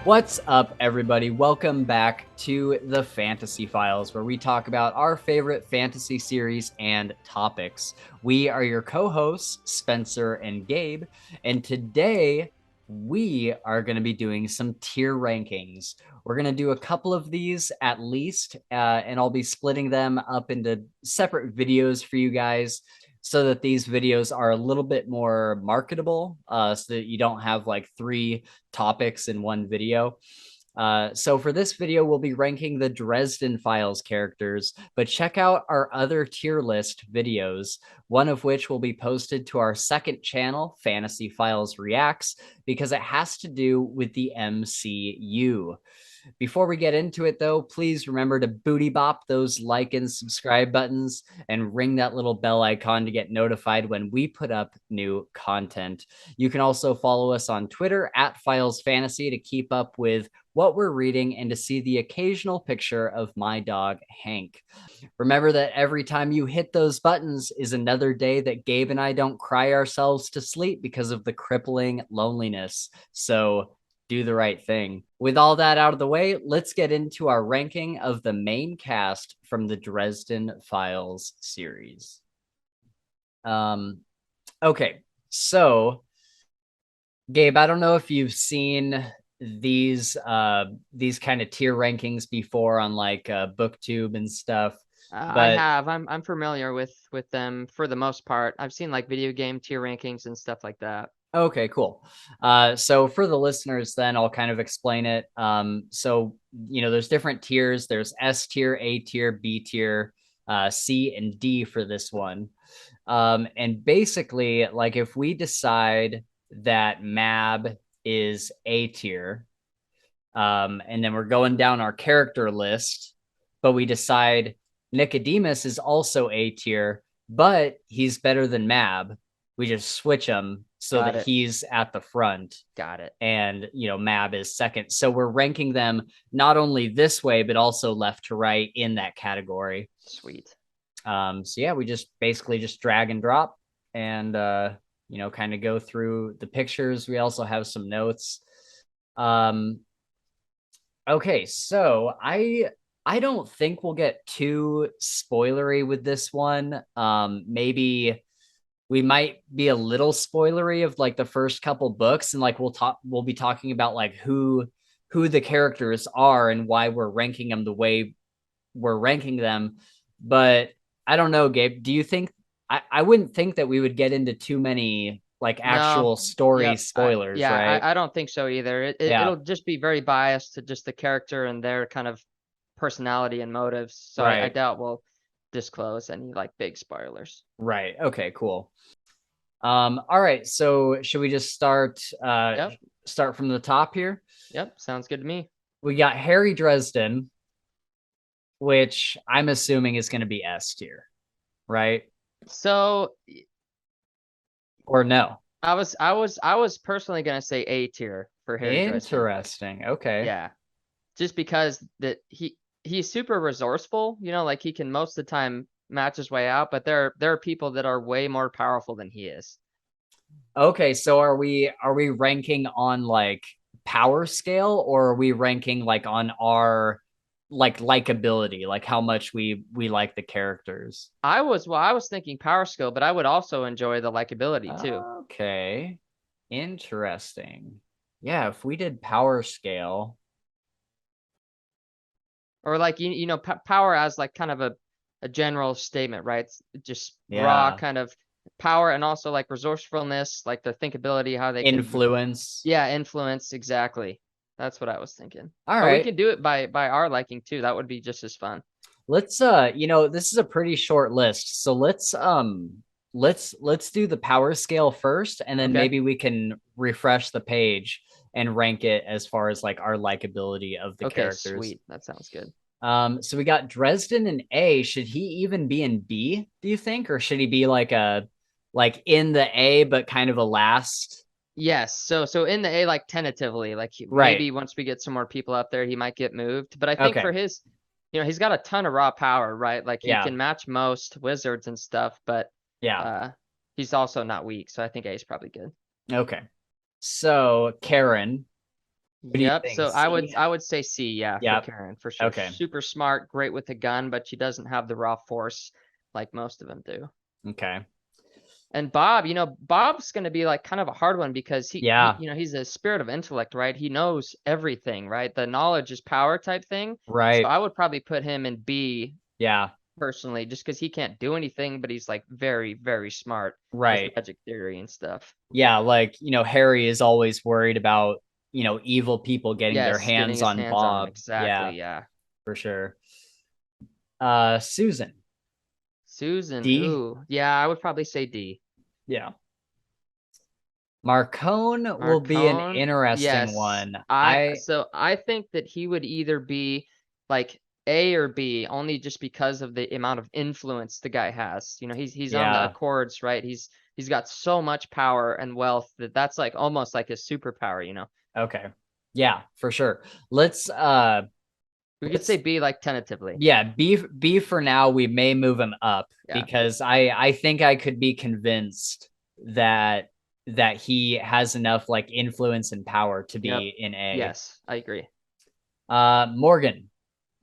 What's up, everybody? Welcome back to the Fantasy Files, where we talk about our favorite fantasy series and topics. We are your co-hosts, Spencer and Gabe, and today we are going to be doing some tier rankings. We're going to do a couple of these at least, and I'll be splitting them up into separate videos for you guys so that these videos are a little bit more marketable, so that you don't have like three topics in one video. So for this video, we'll be ranking the Dresden Files characters, but check out our other tier list videos, one of which will be posted to our second channel, Fantasy Files Reacts, because it has to do with the MCU. Before we get into it, though, please remember to booty bop those like and subscribe buttons and ring that little bell icon to get notified when we put up new content. You can also follow us on Twitter at Files Fantasy to keep up with what we're reading and to see the occasional picture of my dog, Hank. Remember that every time you hit those buttons is another day that Gabe and I don't cry ourselves to sleep because of the crippling loneliness. So do the right thing. With all that out of the way, let's get into our ranking of the main cast from the Dresden Files series. Okay, so Gabe, I don't know if you've seen these kind of tier rankings before on like BookTube and stuff, I but have. I'm familiar with them for the most part. I've seen like video game tier rankings and stuff like that. okay, cool. So for the listeners, then I'll kind of explain it. So there's different tiers. There's S tier, A tier, B tier, C, and D for this one. And basically, like if we decide that Mab is A tier, and then we're going down our character list, but we decide Nicodemus is also A tier, but he's better than Mab. We just switch him so Got that it. he's at the front Got it. and Mab is second. So we're ranking them not only this way, but also left to right in that category. Sweet. So yeah, we just basically just drag and drop and kind of go through the pictures. We also have some notes. Um, okay, so I don't think we'll get too spoilery with this one. Maybe we might be a little spoilery of like the first couple books, and like we'll be talking about like who the characters are and why we're ranking them the way we're ranking them. But I don't know, Gabe. Do you think I wouldn't think that we would get into too many like No. actual story Yep. I spoilers, yeah, right? I don't think so either. Yeah, It'll just be very biased to just the character and their kind of personality and motives. So I right, doubt we'll disclose any like big spoilers. right. Okay, cool. All right. So should we just Yep. start from the top here? Yep. Sounds good to me. We got Harry Dresden, which I'm assuming is going to be S tier, right? So Or no? I was personally gonna say A tier for Harry Dresden. Interesting. Okay. Yeah. Just because that he's super resourceful, like he can most of the time match his way out, but there are people that are way more powerful than he is. Okay, so are we ranking on like power scale, or are we ranking like on our like likability, like how much we like the characters? I was thinking power skill, but I would also enjoy the likability too. Okay. Interesting. Yeah, if we did power scale. Or like power as like kind of a general statement, right? It's just raw Yeah. kind of power, and also like resourcefulness, like the thinkability, how they can, Influence. yeah, influence. Exactly. That's what I was thinking. All But we right. could do it by our liking too. That would be just as fun. Let's this is a pretty short list. So let's do the power scale first, and then Okay. maybe we can refresh the page and rank it as far as like our likability of the Okay, characters. sweet. That sounds good. So we got Dresden in A. Should he even be in B, do you think? Or should he be like in the A but kind of a last? Yes. So in the A, like tentatively, like Right. maybe once we get some more people up there, he might get moved. But I think Okay. for his, he's got a ton of raw power, right? Like he Yeah. can match most wizards and stuff, but Yeah. uh he's also not weak. So I think A is probably good. Okay. So Karen. What do you Yep. think? So I would C? I would say C, yeah, for Yep. Karen, for sure. Okay. Super smart, great with a gun, but she doesn't have the raw force like most of them do. Okay. And Bob, Bob's going to be like kind of a hard one because Yeah. he's a spirit of intellect, right? He knows everything, right? The knowledge is power type thing. So Right. I would probably put him in B Yeah. personally, just because he can't do anything, but he's like very, very smart with Right. magic theory and stuff. Yeah. Like, Harry is always worried about, evil people getting their Yes, getting hands his on hands on him. Bob. Exactly. Yeah, Yeah. for sure. Susan. Susan. D. Ooh. Yeah, I would probably say D. Yeah. Marcone will be an Marcone. interesting Yes. one. I think that he would either be like A or B, only just because of the amount of influence the guy has. He's on the Yeah. Accords, right? He's got so much power and wealth that's like almost like his superpower. Okay. Yeah, for sure. Let's We could say B like tentatively. yeah, B for now. We may move him up Yeah. because I think I could be convinced that he has enough like influence and power to Yep. be in A. Yes, I agree. Morgan.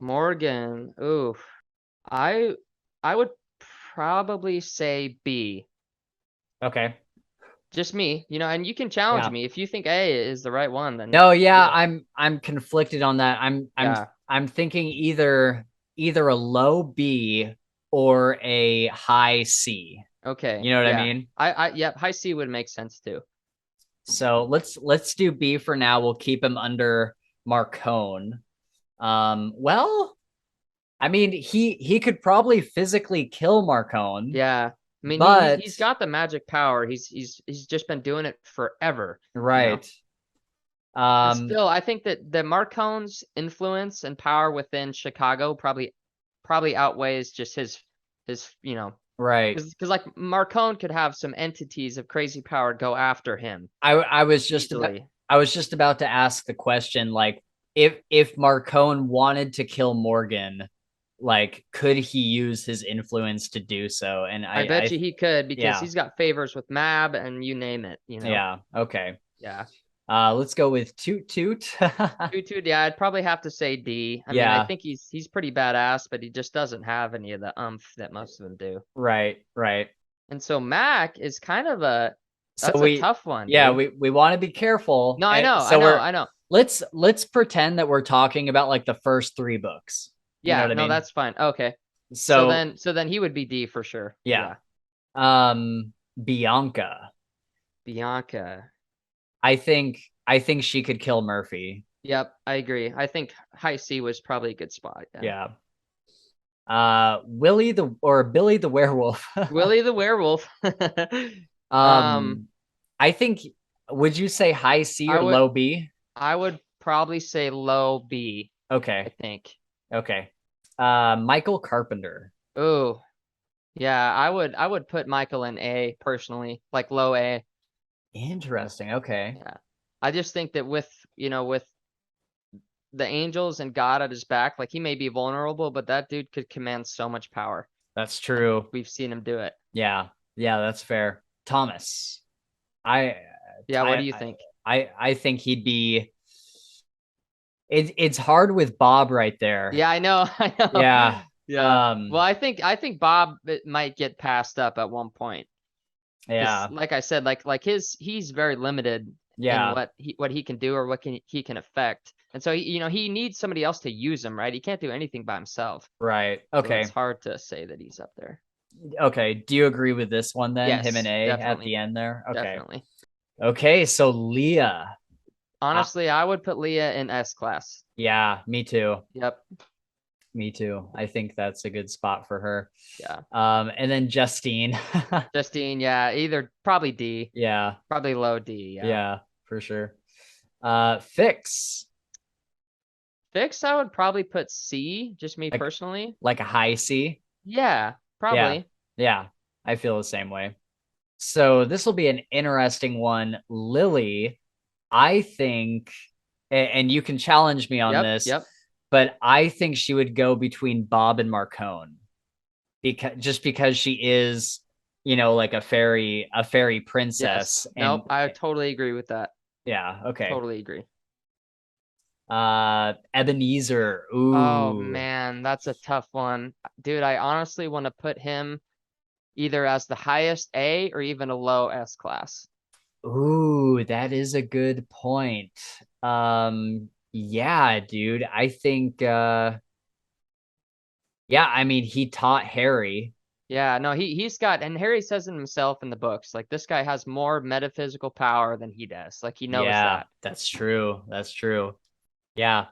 Morgan. Ooh. I I would probably say B. Okay. Just me, and you can challenge Yeah. me. If you think A is the right one, then No, do yeah, it. I'm conflicted on that. Yeah. I'm thinking either a low B or a high C. Okay. You know what I Yeah. mean? Yep. High C would make sense too. So let's do B for now. We'll keep him under Marcone. Well, I mean, he could probably physically kill Marcone, Yeah. I mean, but he's got the magic power. He's just been doing it forever. right. And Um, still, I think that the Marcone's influence and power within Chicago probably outweighs just his. right. Because like Marcone could have some entities of crazy power go after him I was just about easily. to ask the question, like, if Marcone wanted to kill Morgan, like, could he use his influence to do so? And I bet you he could because yeah, he's got favors with Mab and you name it. yeah, okay. Yeah. Let's go with Toot Toot. Yeah, I'd probably have to say D. I mean, I Yeah, think he's pretty badass, but he just doesn't have any of the that most of them do. right, right. And so Mac is kind of So that's a tough one, yeah, dude. we want to be careful. No, I know, I So know, I know. let's pretend that we're talking about like the first three books. You know Yeah, what I no, mean? that's fine. Okay. So So then he would be D for sure. yeah. Yeah. Bianca. Bianca. I think she could kill Murphy. Yep, I agree. I think high C was probably a good spot. Yeah. Yeah. Billy the werewolf. Willie the werewolf. Um, um, I think. Would you say high C I or would low B? I would probably say low B, I Okay. think. Okay. Michael Carpenter. Oh, yeah, I would put Michael in A personally, like low A. Interesting. Okay. Yeah. I just think that with the angels and God at his back, like he may be vulnerable, but that dude could command so much power. That's And true. we've seen him do it. Yeah. Yeah, that's fair. Thomas. I Yeah, what do I you think? I think he'd be it's hard with Bob right there. Yeah, I know, I know. Yeah. Yeah. Well, I think Bob might get passed up at one point. Because Yeah. like I said, like he's very limited in Yeah. what he can do or he can affect. And so he needs somebody else to use him, right? He can't do anything by himself. Right. So it's Okay. hard to say that he's up there. Okay. Do you agree with this one then? Him and Yes, A at definitely. the end there? Okay. Definitely. Okay, so Leah. Honestly, I would put Leah in S class. Yeah, me too. Yep. Me too. I think that's a good spot for her. Yeah. And then Justine. Justine, yeah, either probably D. Yeah. Probably low D, yeah. Yeah, for sure. Fix. Fix, I would probably put C, just me Like personally. like a high C. Yeah, Yeah. probably. Yeah. I feel the same way. So this will be an interesting one. Lily, I think, and you can challenge me on Yep, this, yep. but I think she would go between Bob and Marcone because she is, like a fairy Yes. princess. And Nope, I totally agree with that. yeah, okay. Totally agree. Ebenezer. Oh Ooh. man, that's a tough one. Dude, I honestly want to put him either as the highest A or even a low S class. Ooh, that is a good point. Yeah, dude. I think yeah, I mean he taught Harry. Yeah, no, he's got, and Harry says it himself in the books, like this guy has more metaphysical power than he does. Like he knows Yeah, that. that's true. That's true. Yeah.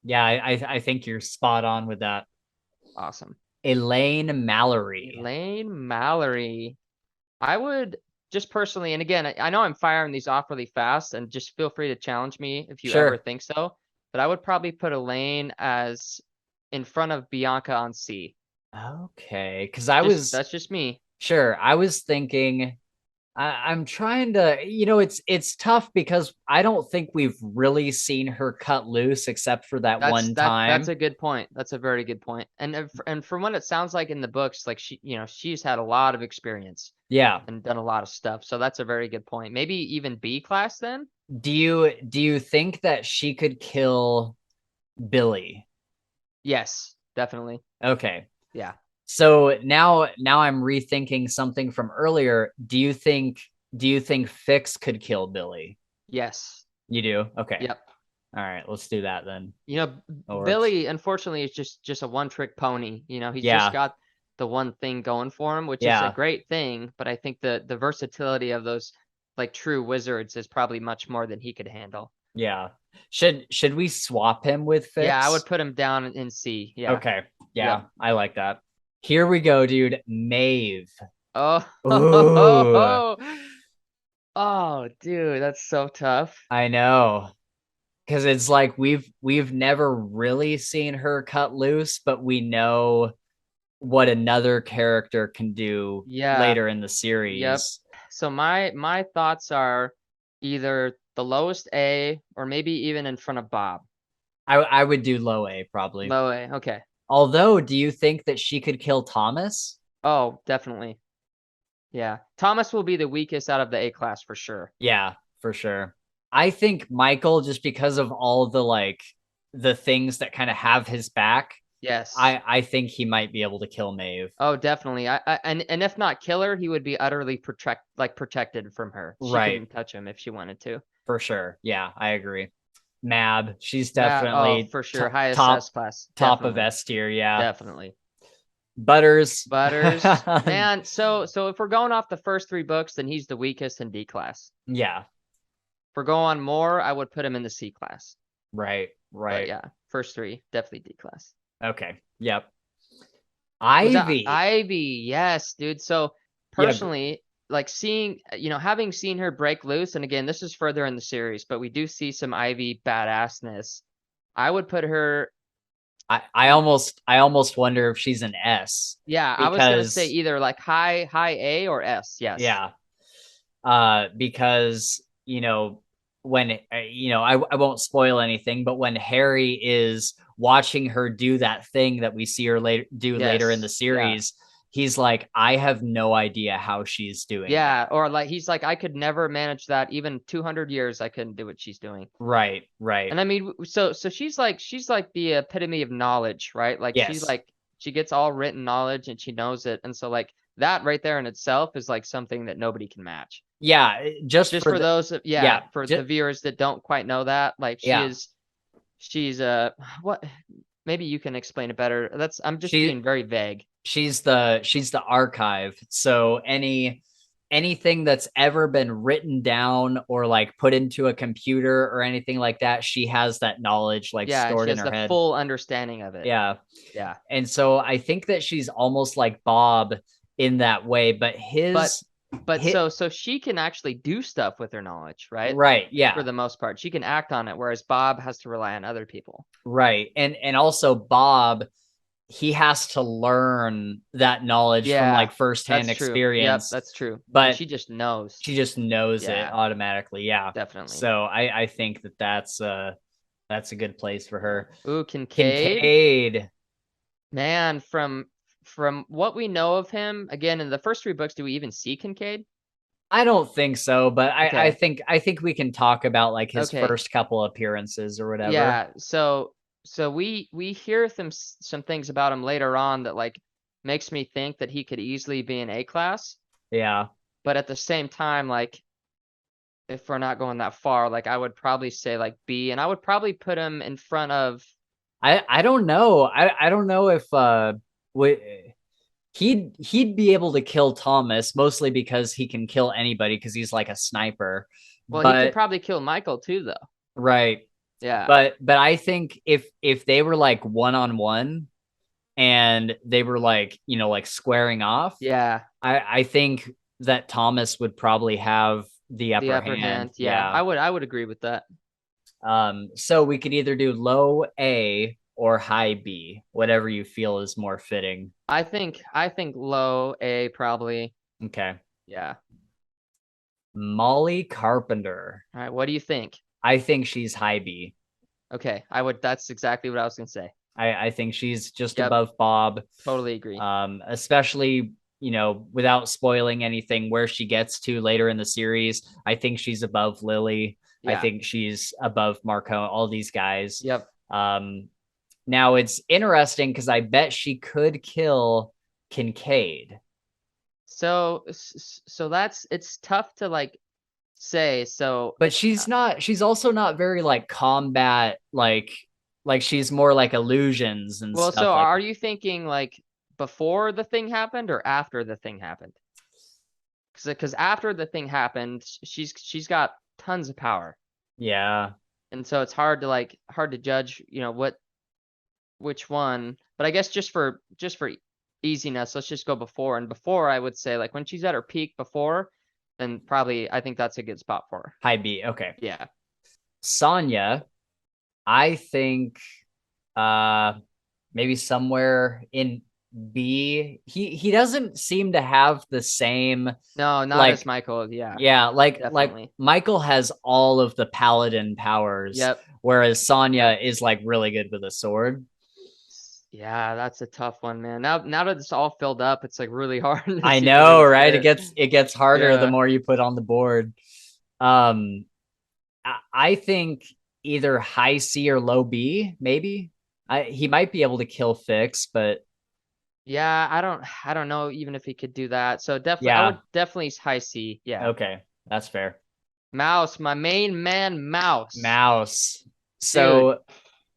Yeah, I think you're spot on with that. Awesome. Elaine Mallory. Elaine Mallory. I would just personally, and again, I know I'm firing these off really fast, and just feel free to challenge me if you ever Sure. think so. But I would probably put Elaine as in front of Bianca on C. Okay, because Just that's just me. I was thinking I'm trying to, it's tough because I don't think we've really seen her cut loose except for that one That's time. a good point. That's a very good point. And from what it sounds like in the books, like she's had a lot of experience Yeah. and done a lot of stuff. So that's a very good point. Maybe even B class then? Do you think that she could kill Billy? Yes, definitely. Okay. Yeah. So now I'm rethinking something from earlier. Do you think Fix could kill Billy? Yes. You do? Okay. Yep. All right, let's do that then. You know, That works. Billy unfortunately is just a one-trick pony. He's just Yeah. got the one thing going for him, which is a Yeah. great thing, but I think the versatility of those like true wizards is probably much more than he could handle. Yeah. Should we swap him with Yeah, I would Fix? put him down in C. Yeah. Okay. Yep. Yeah, I like that. Here we go, dude. Maeve. Oh, Ooh, oh, dude, that's so tough. I know. Because it's like we've never really seen her cut loose, but we know what another character can do Yeah. later in the Yep. series. So my thoughts are either the lowest A or maybe even in front of Bob. I would do low A probably. Low A. Okay. Although, do you think that she could kill Thomas? Oh, definitely. Yeah. Thomas will be the weakest out of the A class for sure. Yeah, for sure. I think Michael, just because of all the things that kind of have his back, Yes. I think he might be able to kill Maeve. Oh, definitely. And if not killer, he would be utterly protected from her. She Right, couldn't touch him if she wanted to. for sure. Yeah, I agree. Mab, she's Oh, definitely for sure. Highest top S class. top of Definitely. S tier. Yeah, Definitely. Butters. Butters. Man, so if we're going off the first three books, then he's the weakest in D class. Yeah, If we're going more, I would put him in the C class. right, But right. yeah, first three, definitely D class. Okay, yep. Was that Ivy. Ivy? Yes, dude. So Yeah, personally, like seeing, having seen her break loose, and again, this is further in the series, but we do see some Ivy badassness. I would put her, I almost wonder if she's an S yeah, I was gonna say because either like high A or S. Yes. yeah, because when I won't spoil anything, but when Harry is watching her do that thing that we see her later in the Yes. Yeah. series, he's like, I have no idea how she's doing that. Yeah. Or like he's like, I could never manage that. Even 200 years, I couldn't do what she's doing. Right, right. And I mean, so she's like the epitome of knowledge, right? Like Yes. she gets all written knowledge and she knows it. And so like that right there in itself is like something that nobody can match. Yeah, just Just for for the those, yeah, yeah, for the viewers that don't quite know that, like yeah. she's what? Maybe you can explain it better. I'm just She being very vague. she's the archive. So anything that's ever been written down or like put into a computer or anything like that, she has that knowledge like Yeah, and stored she in has her the head. full understanding of it. Yeah. Yeah. And so I think that she's almost like Bob in that way, but But his but hit so she can actually do stuff with her knowledge, right? right, For yeah. the most part, she can act on it, whereas Bob has to rely on other people. Right. And also Bob, he has to learn that knowledge from Yeah, like firsthand that's true. Yep, experience, that's true. And but she just knows. she just knows it Yeah, automatically. Yeah. definitely. So I think that that's a good place for her. Ooh, Kincaid. Kincaid. Man, from what we know of him, again, in the first three books, do we even see Kincaid? I don't think so, but Okay. I think we can talk about like his Okay. first couple appearances or whatever. Yeah. So we hear some things about him later on that like makes me think that he could easily be an A class, Yeah. but at the same time, like if we're not going that far, like I would probably say like B, and I would probably put him in front of. I don't know. I don't know if w- he'd be able to kill Thomas mostly because he can kill anybody because he's like a sniper. Well, he could But probably kill Michael too, though. right. Yeah. But I think if they were like one on one and they were like, you know, like squaring off, Yeah. I think that Thomas would probably have the The upper upper hand. hand. Yeah. Yeah. I would agree with that. So we could either do low A or high B, whatever you feel is more fitting. I think low A probably. Okay. Yeah. Molly Carpenter. All right. What do you think? I think she's high B. Okay. That's exactly what I was gonna say. I think she's just Yep. above Bob. Totally agree. Especially, you know, without spoiling anything where she gets to later in the series. I think she's above Lily. I Yeah. think she's above Marco, all these guys. Yep. Um, Now it's interesting because I bet she could kill Kincaid. So that's it's tough to like say. So But she's also not very like combat, like she's more like illusions and well, so stuff like are that. you thinking like before the thing happened or after the thing happened? Because after the thing happened, she's got tons of power, Yeah. and so it's hard to judge, which one. But I guess just for easiness, let's just go before. And before, I would say like when she's at her peak before, then probably I think that's a good spot for her. High B. Okay. Yeah. Sonya, I think uh maybe somewhere in B. He doesn't seem to have the same No, not as like Michael. Yeah, yeah, like definitely. Michael has all of the paladin powers, Yep. whereas Yep. Sonya is like really good with a sword. Yeah, that's a tough one, man. Now that it's all filled up, it's like really hard to I see where know, to right? fit. It gets harder the Yeah. more you put on the board. Um, I think either high C or low B, maybe. He might be able to kill Fix, but Yeah, I don't know even if he could do that. So definitely I would yeah, definitely high C. Yeah. okay, that's fair. Mouse, my main man Mouse. Mouse. Dude, So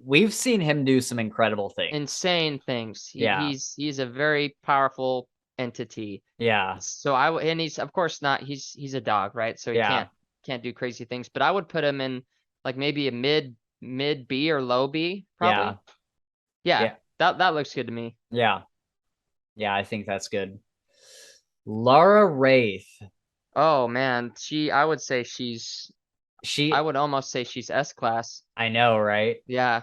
we've seen him do some incredible things. insane things. Yeah, He's a very powerful entity. yeah, So and he's of course not he's a dog, right? So he yeah, can't do crazy things, but I would put him in like maybe a mid B or low B yeah, probably. Yeah, yeah, that looks good to me. yeah, yeah. I think that's good. Laura Wraith. Oh man, I She, would almost say she's S class. I know, right? Yeah,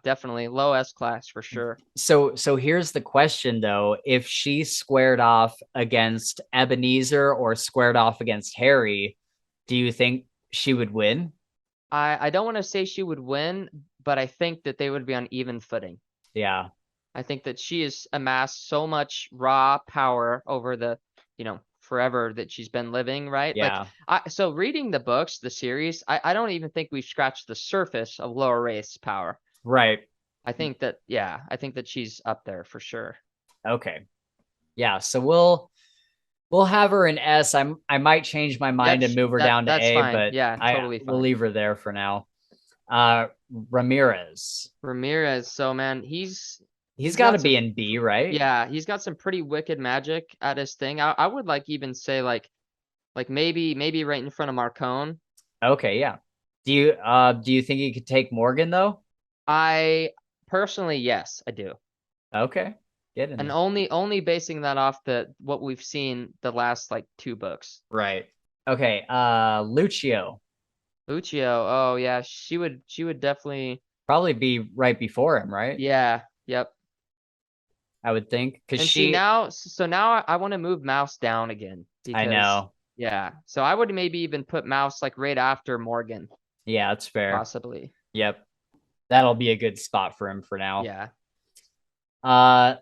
definitely low S class for sure. So here's the question though: if she squared off against Ebenezer or squared off against Harry, do you think she would win? I don't want to say she would win, but I think that they would be on even footing. Yeah, I think that she has amassed so much raw power over the, forever that she's been living, right? Like yeah, so reading the books, the series, I don't even think we've scratched the surface of Lower Race power. right. I think that she's up there for sure. Okay, yeah. So we'll have her in S. I might change my Yep, mind and move her that down to that's A, fine. but Yeah, I totally we'll fine. leave her there for now. Uh, Ramirez. Ramirez, so man, He's he's got to got be some in B, right? yeah, he's got some pretty wicked magic at his thing. I would like even say like maybe right in front of Marcone. Okay, yeah. Do you think he could take Morgan though? I personally, yes, I do. Okay, get in And there. only basing that off the what we've seen the last like two books. Right. Okay, Lucio Lucio, oh yeah, she would definitely probably be right before him, right? yeah, yep. I would think because And see she. now I want to move Mouse down again I because know. yeah. So I would maybe even put Mouse like right after Morgan, Yeah, that's fair. possibly. Yep, that'll be a good spot for him for now. Yeah.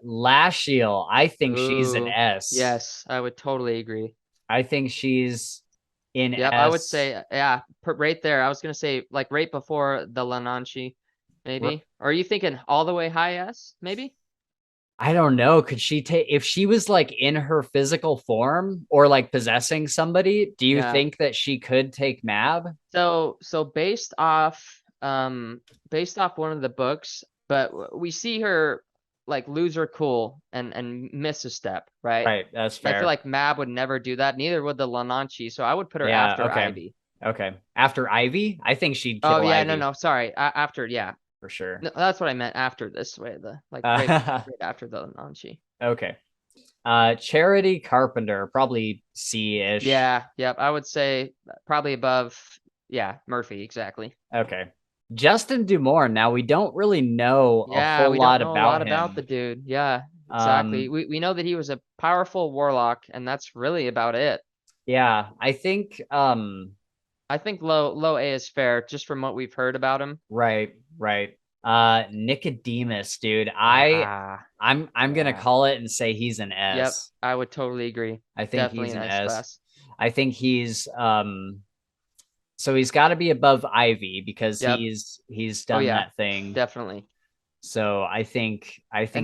Lashiel, I think she's an Ooh, S. yes, I would totally agree. I think she's in Yep, I would S. say, yeah, right there. I was gonna say like right before the Lananchi, maybe. Or are you thinking all the way high S, maybe? I don't know. Could she take if she was like in her physical form or like possessing somebody? Do you Yeah. think that she could take Mab? So based off one of the books, but we see her like lose her cool and miss a step, right? Right, that's And I feel fair. like Mab would never do that, neither would the Lananchi. So I would put her Yeah, after okay. Ivy. Okay. After Ivy, I think she'd Oh kill yeah, no, Ivy no, sorry. After, yeah. for sure. No, that's what I meant after this way, the like right after the Lananchi. Okay. Charity Carpenter, probably C-ish. Yeah, yep. I would say probably above, yeah, Murphy, exactly. Okay. Justin Dumore. Now we don't really know a Yeah, whole we don't lot know a lot about about the him. dude. Yeah, exactly. Um, We know that he was a powerful warlock, and that's really about it. yeah, I think I think low A is fair, just from what we've heard about him. right, right. Nicodemus, dude. Ah, I'm gonna yeah. call it and say he's an Yep, S. I would totally agree. I think Definitely he's an an S S. class. I think he's so he's got to be above Ivy because Yep. he's Oh done yeah, that thing. definitely. So I And think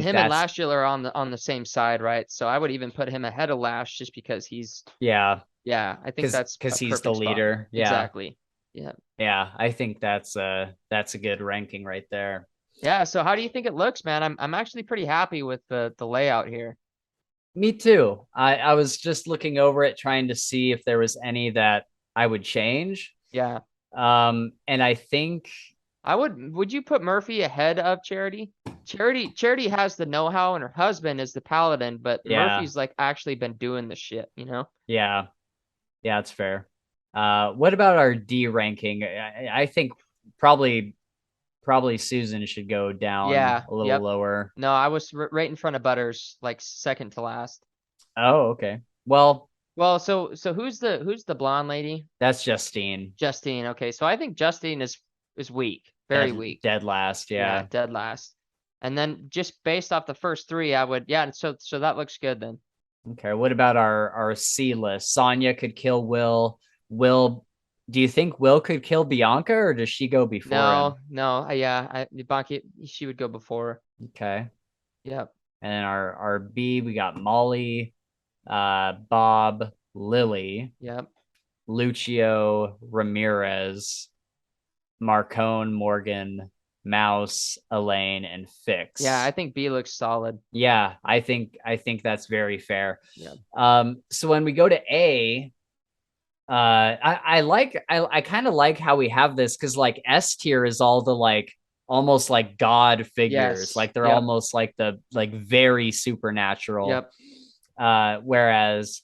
him and that's Lashul are on the same side, right? So I would even put him ahead of Lash just because he's, yeah, yeah, I think that's because a he's the perfect spot. leader. Yeah. Exactly. Yeah. Yeah, I think that's a good ranking right there. Yeah, so how do you think it looks, man? I'm actually pretty happy with the layout here. Me too. I was just looking over it trying to see if there was any that I would change. Yeah. And I think Would you put Murphy ahead of Charity? Charity has the know-how and her husband is the paladin, but yeah, Murphy's like actually been doing the shit, you know? yeah, yeah, it's fair. What about our D ranking? I think probably probably Susan should go down Yeah, a little yep. lower. No, I was right in front of Butters, like second to last. Oh, okay. Well, Well, so who's the blonde lady? that's Justine. Justine. Okay, so I think Justine is weak, very Dead weak. dead last, Yeah, yeah. dead last. And then just based off the first three, I would, yeah, so that looks good then. Okay, what about our C list? Sonya could kill Will. Will, do you think Will could kill Bianca or does she go before him? No, no, yeah, Banki, she would go before. Okay. Yep, And then our B, we got Molly, Bob, Lily, yep. Lucio, Ramirez, Marcone, Morgan, Mouse, Elaine, and Yeah, I Fix. think B looks solid. Yeah, I think that's very fair. Yep. So when we go to A, I kind of like how we have this because like S tier is all the like almost like god figures, Yes. like they're Yep. almost like the like very supernatural. Yep. Whereas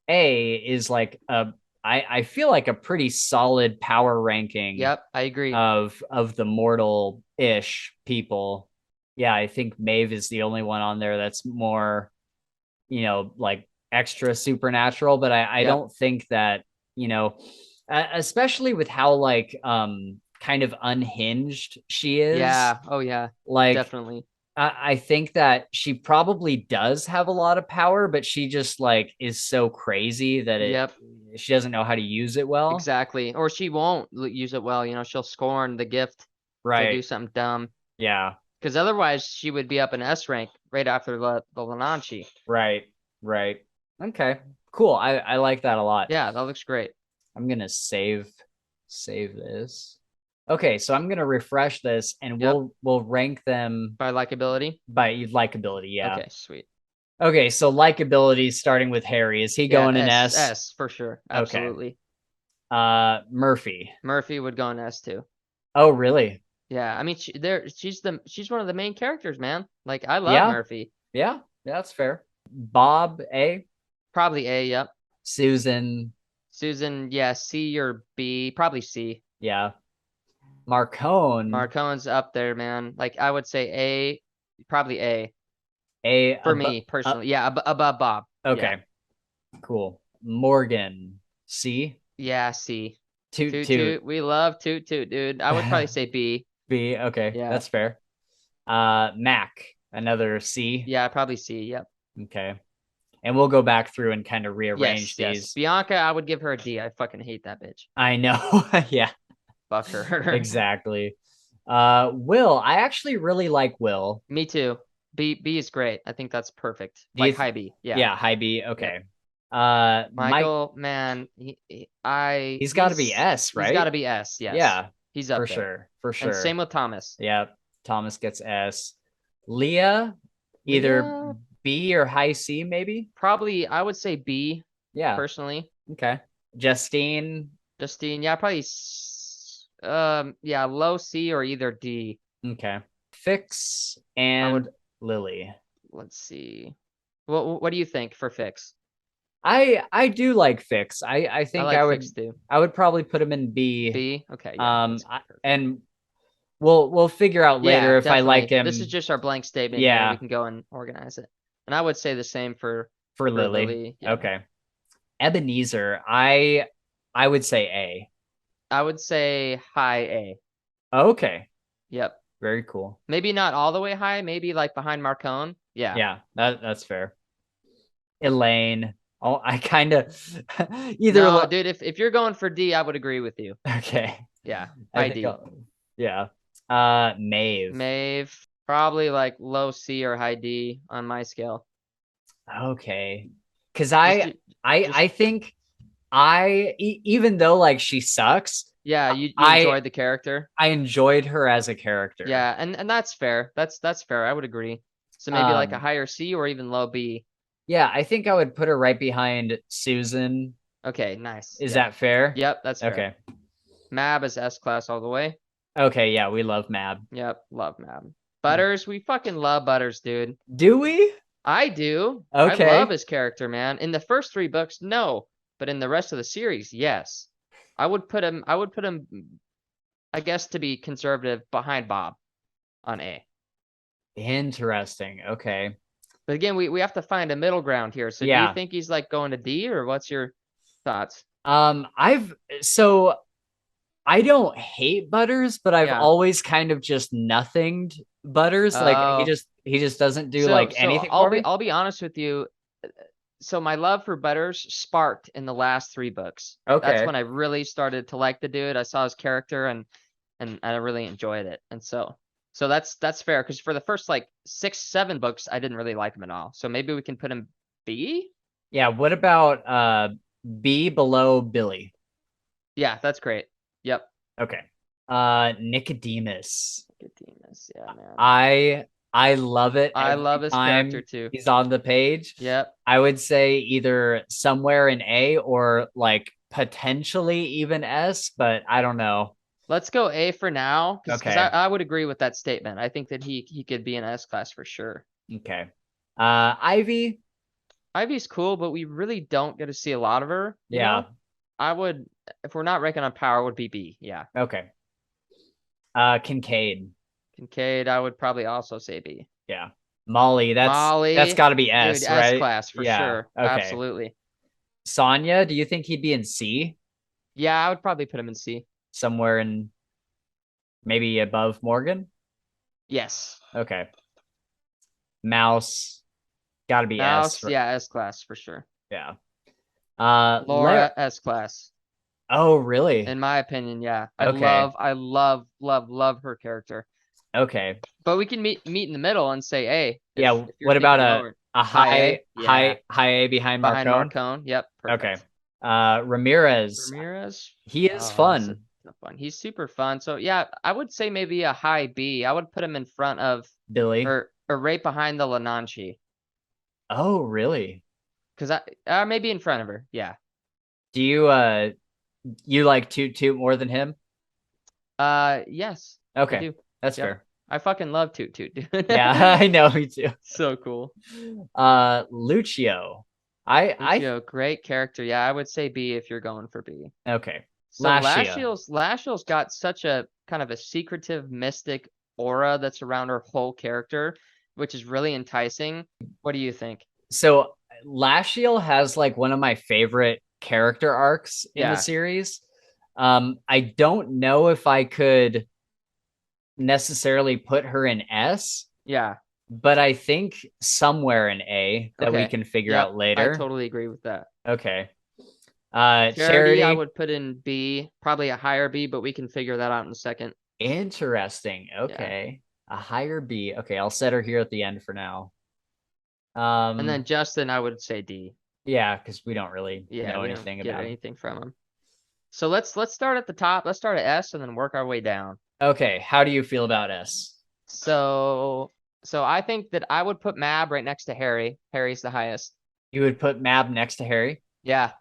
A is like I feel like a pretty solid power ranking Yep. I agree. of the mortal ish people. Yeah, I think Maeve is the only one on there that's more, like extra supernatural, but I Yep. don't think that, you know, especially with how like kind of unhinged she is. Yeah. Oh yeah. Like Definitely. I think that she probably does have a lot of power, but she just like is so crazy that Yep. she doesn't know how to use it well. Exactly. Or she won't use it well. She'll scorn the gift to Right. do something dumb. Yeah. Because otherwise, she would be up in S rank right after the Lananchi. Right. Right. Okay. Cool. I like that a lot. Yeah, that looks great. I'm gonna save this. Okay, so I'm gonna refresh this and Yep. we'll rank them By likability. by likability. Yeah. Okay, sweet. Okay, so likability starting with Harry. Is he Yeah, going in S S? S for sure. Okay. Absolutely. Murphy. Murphy would go in S too. Oh, really? Yeah, I mean, she's one of the main characters, man. Like I love Yeah. Murphy. Yeah. That's fair. Bob A. Probably A. Yep. Susan. Susan, yeah, C or B. Probably C. Yeah. Marcone. Marcone's up there, man. Like I would say A. Probably A A. for me personally. Yeah, above Bob. Yeah. Okay. Cool. Morgan. C. Yeah, C. Toot Toot toot. toot. We love toot toot, dude. I would probably say B. B. Okay, Yeah. that's fair. Mac, another C. Yeah, probably C. Yep. Okay. And we'll go back through and kind of rearrange Yes. these. Bianca, I would give her a D. I fucking hate that bitch. I know. Yeah, Fuck her. exactly. Will, I actually really like Will. Me too. B is great. I think that's perfect. Do you Like high B. Yeah. Yeah, high B. Yep. Okay. Mike, Michael, man, he's got to be S, he's got right? to be S. Yes. Yeah, He's for up there. sure. For And sure. same with Thomas. Yeah, Thomas gets S. Leah, either Leah, B or high C, maybe. probably I would say B Yeah. personally. Okay. Justine. Justine, yeah, probably yeah, low C or either D. Okay. Fix I and would Lily. let's see. What do you think for Fix? I do like Fix. I I think like Fix too. I would probably put him in B. B? Okay, yeah. And we'll figure out later Yeah, if I like definitely. him. This is just our blank statement here. Yeah, We can go and organize it. And I would say the same for for Lily. Lily. Yeah. Okay. Ebenezer, I would say A. I would say high A. Okay. Yep. Very cool. Maybe not all the way high, maybe like behind Marcone. Yeah. Yeah, that's fair. Elaine. Oh, I kind of either. No, dude, if you're going for D, I would agree with you. Okay. Yeah. I High think D. yeah. Maeve. Maeve, probably like low C or high D on my scale. Okay. Because Just- I think even though like she sucks, yeah, you I enjoyed the character. I enjoyed her as a character. Yeah, and that's fair. That's fair. I would agree. So maybe like a higher C or even low B. Yeah, I think I would put her right behind Susan. Okay, nice. Is Yeah. that fair? Yep, that's fair. Okay. Mab is S class all the way. Okay, yeah, we love Mab. Yep, love Mab. Butters, we fucking love Butters, dude. Do we? I do. Okay. I love his character, man. In the first 3 books, no, but in the rest of the series, yes. I would put him, I guess, to be conservative, behind Bob on A. Interesting. Okay. But again, we have to find a middle ground here. So do Yeah. you think he's like going to D, or what's your thoughts? So I don't hate Butters, but I've Yeah. always kind of just nothinged Butters. Like Oh. he just doesn't do like anything for me. I'll be honest with you. So my love for Butters sparked in the last 3 books. That's Okay. when I really started to like the dude. I saw his character and I really enjoyed it. And so that's fair, because for the first like 6, 7 books, I didn't really like him at all. So maybe we can put him B? Yeah, what about B below Billy? Yeah, that's great. Yep. Okay. Nicodemus. Nicodemus, yeah, man. I love it. I every love his time character too. He's on the page. Yep. I would say either somewhere in A or like potentially even S, but I don't know. Let's go A for now, because Okay. I would agree with that statement. I think that he could be an S class for sure. Okay. Ivy. Ivy's cool, but we really don't get to see a lot of her. you Yeah. know? I would, if we're not ranking on power, would be B. Yeah. Okay. Kincaid. Kincaid, I would probably also say B. Yeah. Molly. Molly, That's got to be S, dude, right? S class for Yeah. sure. Okay. Absolutely. Sonya. Do you think he'd be in C? Yeah, I would probably put him in C. Somewhere in maybe above Morgan? Yes. Okay. Mouse. Got to be Mouse, S. yeah, S class for sure. Yeah. Laura, S class. Oh, really? In my opinion, yeah. Okay. I love her character. Okay. But we can meet in the middle and say A. Yeah. What about a high A behind behind Marcone? Marcone? Yep. Perfect. Okay. Ramirez. He is fun. Fun. He's super fun. So yeah, I would say maybe a high B. I would put him in front of Billy. or right behind the Lananchi. Oh, really? Because maybe in front of her. Yeah. Do you like Toot more than him? Yes. Okay. I do. That's Yep. fair. I fucking love Toot, dude. Yeah, I know, me too. So cool. Lucio. Lucio, great character. Yeah, I would say B if you're going for B. Okay. So Lashiel's got such a kind of a secretive, mystic aura that's around her whole character, which is really enticing. What do you think? So Lashiel has like one of my favorite character arcs in the Yeah. series. I don't know if I could necessarily put her in S. Yeah. but I think somewhere in A that we Okay. can figure Yep. out I later. totally agree with that. Okay. Charity, I Charity. would put in B, probably a higher B, but we can figure that out in a second. Interesting. Yeah. Okay. A higher B. Okay, I'll set her here at the end for now. And then Justin, I would say D. Yeah, because we don't really Yeah, know we don't anything get about him. anything from him. So let's start at the top. Let's start at S and then work our way down. Okay, how do you feel about S? So I think that I would put Mab right next to Harry. Harry's the highest. You would put Mab next to Harry? Yeah,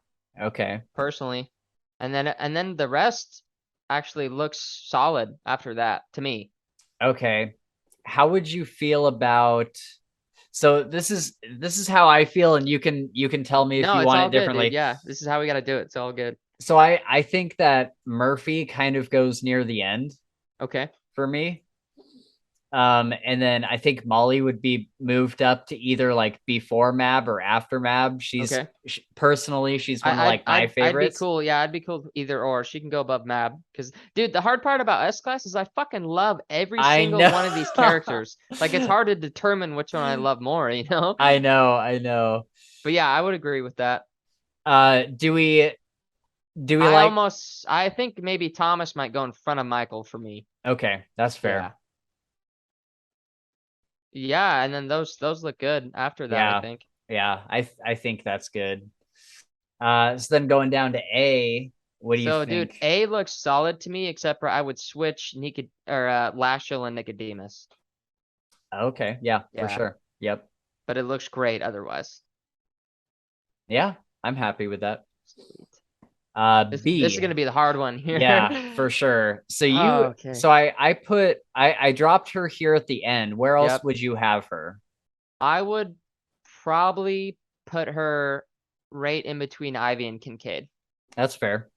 Okay. personally. And then the rest actually looks solid after that to me. Okay. How would you feel about so this is how I feel, and you can tell me if No, you it's want all it good, dude. differently. Yeah, this is how we got to do it. It's all good. So I think that Murphy kind of goes near the end Okay. for me. And then I think Molly would be moved up to either like before Mab or after Mab. Okay. Personally, she's one of I, I'd, like my I'd be favorites. cool. Yeah, I'd be cool either or. She can go above Mab. Because, dude, the hard part about S Class is I fucking love every I single know. one of these characters. Like, it's hard to determine which one I love more, you know? I know, I know. But yeah, I would agree with that. Do we like I think maybe Thomas might go in front of Michael for me. okay, that's Yeah. fair. Yeah, and then those look good after that, I Yeah. think. Yeah, I think that's good. So then going down to A, what do you So, dude, think? A looks solid to me, except for I would switch Lashel and Nicodemus. Okay, yeah, for Yeah, sure. Yep. but it looks great otherwise. Yeah, I'm happy with that. Sweet. This is B. gonna be the hard one here. Yeah, for sure. Oh, okay. I dropped her here at the end. Where else Yep. would you have her? I would probably put her right in between Ivy and Kincaid. That's fair.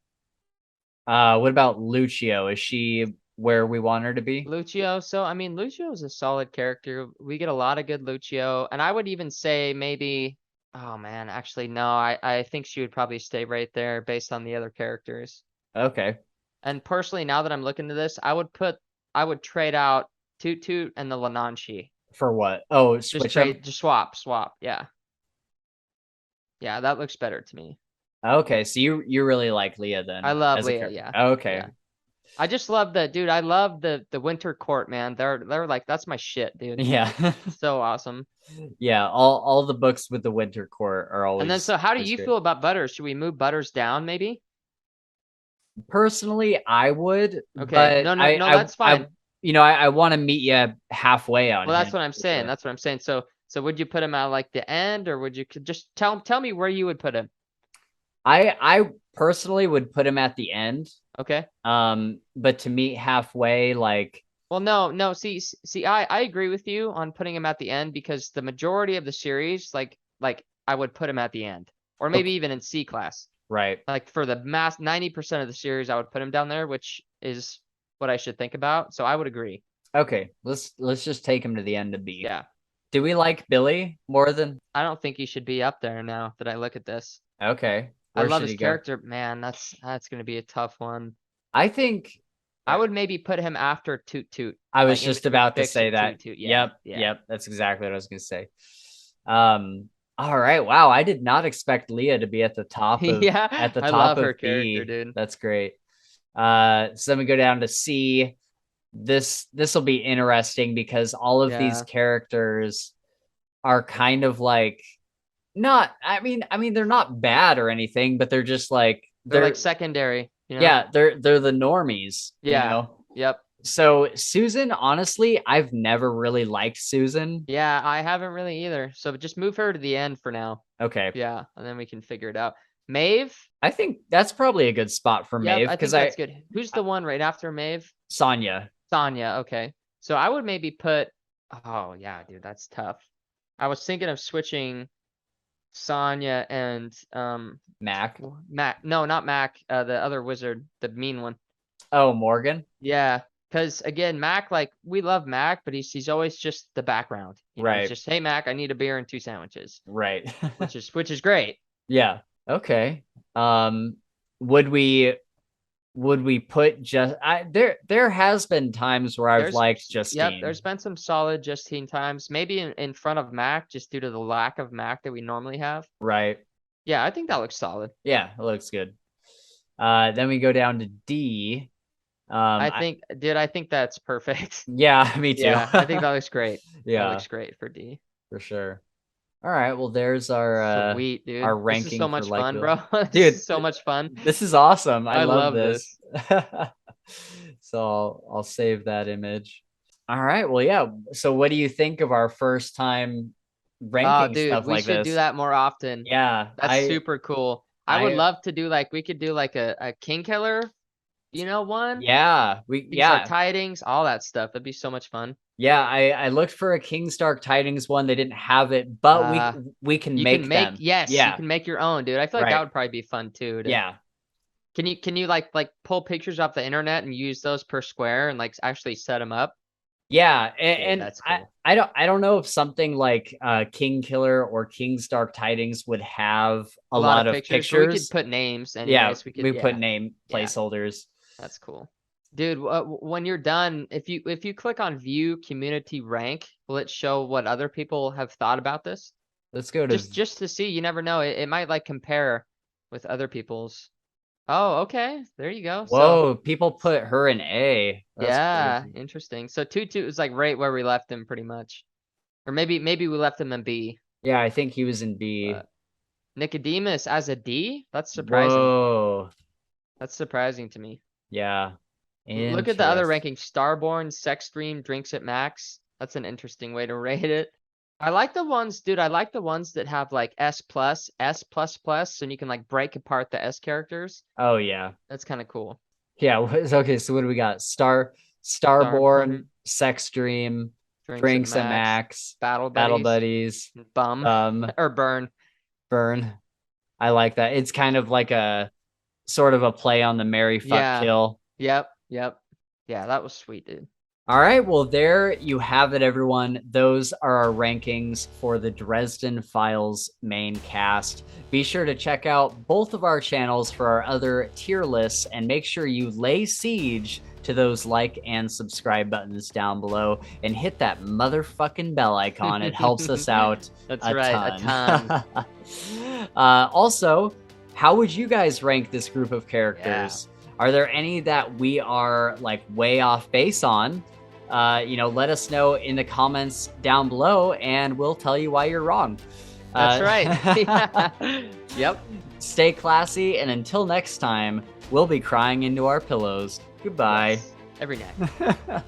What about Lucio? Is she where we want her to be? Lucio. So, I mean, Lucio is a solid character. We get a lot of good Lucio. And I would even say maybe, oh man, actually, no, I think she would probably stay right there based on the other characters. Okay. And personally, now that I'm looking to this, I would trade out Toot Toot and the Lananshi. For what? Oh, switch them. Just swap. Yeah. Yeah, that looks better to me. Okay, so you really like Leah I then love as a Leia, character. yeah. Okay. Yeah. I just love dude, I love the Winter Court, man. They're like, that's my shit, dude. Yeah. So awesome. Yeah, all the books with the Winter Court are And then, always so how do always you great. feel about Butters? Should we move Butters down, maybe? Personally, I would, Okay. but No, that's fine. I want to meet you halfway on Well, that's him what I'm for saying. sure. That's what I'm saying. So would you put him at like the end, or would you just tell me where you would put him? I personally would put him at the end. Okay. But to meet halfway, like Well, no. See, I agree with you on putting him at the end because the majority of the series, like I would put him at the end, or maybe okay, even in C class. right. Like for the mass 90% of the series, I would put him down there, which is what I should think about. So I would agree. Okay, let's just take him to the end of B. Yeah. Do we like Billy more than I don't think he should be up there now that I look at this. okay? I Where love should his he go? character. Man, that's gonna be a tough one. I think I would maybe put him after Toot Toot, I was like in just between about to Fix say and that. Toot Toot. Yeah, Yep, yeah. yep, that's exactly what I was gonna say. All right, wow, I did not expect Leah to be at the top of Yeah, I love her character, B. dude. That's great. So then we go down to C. This will be interesting because all of these Yeah. characters are kind of like not I mean they're not bad or anything, but they're just like They're like secondary, you know? yeah, they're the normies, you Yeah. know. Yep. So Susan, honestly, I've never really liked Susan. Yeah, I haven't really either. So just move her to the end for now. Okay. Yeah, and then we can figure it out. Maeve? I think that's probably a good spot for Yep, Maeve I because think that's good. Who's the one right after Maeve? Sonya. Sonya, okay. So I would maybe put, oh yeah, dude, that's tough. I was thinking of switching Sonya and Mac. Mac. No, not Mac. The other wizard, the mean one. Oh, Morgan. Yeah, because again, Mac, like we love Mac, but he's always just the background. You know, he's Right. just, hey Mac, I need a beer and 2 sandwiches, Right. which is great. Yeah. Okay. Would we would we put just there has been times where I've liked Yep, Justine. there's been some solid Justine times, maybe in front of Mac, just due to the lack of Mac that we normally have. Right. Yeah, I think that looks solid. Yeah, it looks good. Then we go down to D. I think that's perfect. Yeah, me too. Yeah, I think that looks great. Yeah, that looks great for D. for sure. All right, well, there's our Sweet, dude. our This is ranking so for much fun, likability. bro. This Dude, is so much fun. this is awesome. I love this. So I'll save that image. All right, well, yeah. So what do you think of our first time ranking Dude, stuff we like should this? do that more often. Yeah, That's super cool. I would love to do like, we could do like a king killer, one. Yeah, Kingstark Tidings, all that stuff. That'd be so much fun. Yeah, I looked for a Kingstark Tidings one. They didn't have it, but we can make them. Yes, yeah. You can make your own, dude. I feel like that would probably be fun too. Yeah. Can you like pull pictures off the internet and use those per square and like actually set them up? Yeah, and that's cool. I don't know if something like King Killer or Kingstark Tidings would have a lot of pictures. We could put names. Anyways. Yeah, we put name placeholders. That's cool. Dude, when you're done, if you click on view community rank, will it show what other people have thought about this? Let's go to just to see. You never know. It might like compare with other people's. Oh, okay. There you go. Whoa, people put her in A. That's crazy. Interesting. So 2-2 is like right where we left him pretty much. Or maybe we left him in B. Yeah, I think he was in B. Nicodemus as a D? That's surprising. Whoa. That's surprising to me. Yeah. Look at the other ranking. Starborn, Sex Dream, Drinks at Max. That's an interesting way to rate it. I like the ones, dude. I like the ones that have like S+, S++, and you can like break apart the S characters. Oh yeah. That's kind of cool. Yeah. Okay. So what do we got? Starborn, Sex Dream, Drinks at Max, Battle Buddies, Bum, or Burn. I like that. It's kind of like a sort of a play on the Marry Fuck Kill. Yep. Yeah, that was sweet, dude. All right, well, there you have it, everyone. Those are our rankings for the Dresden Files main cast. Be sure to check out both of our channels for our other tier lists, and make sure you lay siege to those like and subscribe buttons down below, and hit that motherfucking bell icon. It helps us out a ton. Also, how would you guys rank this group of characters? Are there any that we are like way off base on? Let us know in the comments down below, and we'll tell you why you're wrong. That's right. Yep. Stay classy, and until next time, we'll be crying into our pillows. Goodbye. Yes. Every night.